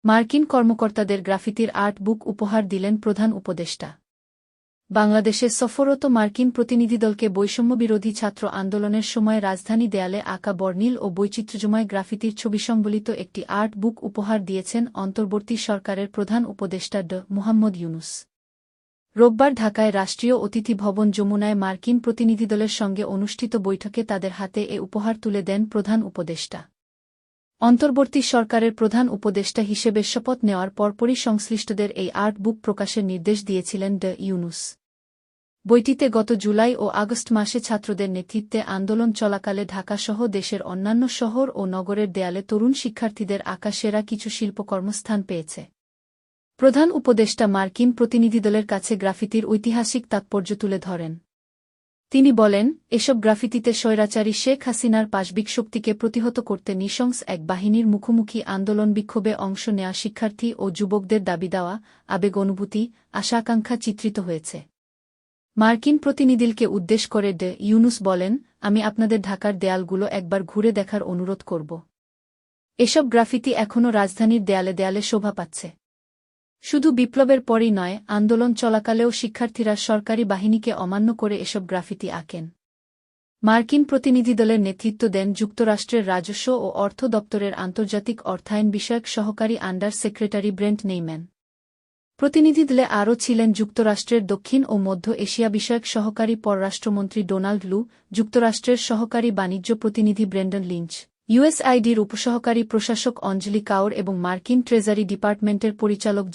মার্কিন কর্মকর্তাদের গ্রাফিতির আর্ট বুক উপহার দিলেন প্রধান উপদেষ্টা। বাংলাদেশে সফররত মার্কিন প্রতিনিধিদলকে বৈষম্যবিরোধী ছাত্র আন্দোলনের সময় রাজধানী দেয়ালে আঁকা বর্ণিল ও বৈচিত্র্যময় গ্রাফিতির ছবি সংবলিত একটি আর্ট বুক উপহার দিয়েছেন অন্তর্বর্তী সরকারের প্রধান উপদেষ্টা ড মুহাম্মদ ইউনূস। রোববার ঢাকায় রাষ্ট্রীয় অতিথি ভবন যমুনায় মার্কিন প্রতিনিধিদলের সঙ্গে অনুষ্ঠিত বৈঠকে তাদের হাতে এ উপহার তুলে দেন প্রধান উপদেষ্টা। অন্তর্বর্তী সরকারের প্রধান উপদেষ্টা হিসেবে শপথ নেওয়ার পরপরই সংশ্লিষ্টদের এই আর্ট বুক প্রকাশের নির্দেশ দিয়েছিলেন ড ইউনূস। বইটিতে গত জুলাই ও আগস্ট মাসে ছাত্রদের নেতৃত্বে আন্দোলন চলাকালে ঢাকাসহ দেশের অন্যান্য শহর ও নগরের দেয়ালে তরুণ শিক্ষার্থীদের আঁকা সেরা কিছু শিল্পকর্ম স্থান পেয়েছে। প্রধান উপদেষ্টা মার্কিন প্রতিনিধিদলের কাছে গ্রাফিতির ঐতিহাসিক তাৎপর্য তুলে ধরেন। তিনি বলেন, এসব গ্রাফিতিতে স্বৈরাচারী শেখ হাসিনার পাশবিক শক্তিকে প্রতিহত করতে নৃশংস এক বাহিনীর মুখোমুখি আন্দোলন বিক্ষোভে অংশ নেয়া শিক্ষার্থী ও যুবকদের দাবি দেওয়া, আবেগ অনুভূতি, আশা আকাঙ্ক্ষা চিত্রিত হয়েছে। মার্কিন প্রতিনিধিকে উদ্দেশ্য করে ড ইউনূস বলেন, আমি আপনাদের ঢাকার দেয়ালগুলো একবার ঘুরে দেখার অনুরোধ করব। এসব গ্রাফিতি এখনও রাজধানীর দেয়ালে দেয়ালে শোভা পাচ্ছে। শুধু বিপ্লবের পরই নয়, আন্দোলন চলাকালেও শিক্ষার্থীরা সরকারি বাহিনীকে অমান্য করে এসব গ্রাফিতি আঁকেন। মার্কিন প্রতিনিধিদলের নেতৃত্ব দেন যুক্তরাষ্ট্রের রাজস্ব ও অর্থ দপ্তরের আন্তর্জাতিক অর্থায়ন বিষয়ক সহকারী আন্ডার সেক্রেটারি ব্রেন্ট নেইম্যান। প্রতিনিধিদলে আরও ছিলেন যুক্তরাষ্ট্রের দক্ষিণ ও মধ্য এশিয়া বিষয়ক সহকারী পররাষ্ট্রমন্ত্রী ডোনাল্ড লু, যুক্তরাষ্ট্রের সহকারী বাণিজ্য প্রতিনিধি ব্রেন্ডন লিঞ্চ, ইউএসআইডির উপসহকারী প্রশাসক অঞ্জলি কাউর এবং মার্কিন ট্রেজারি ডিপার্টমেন্টের পরিচালক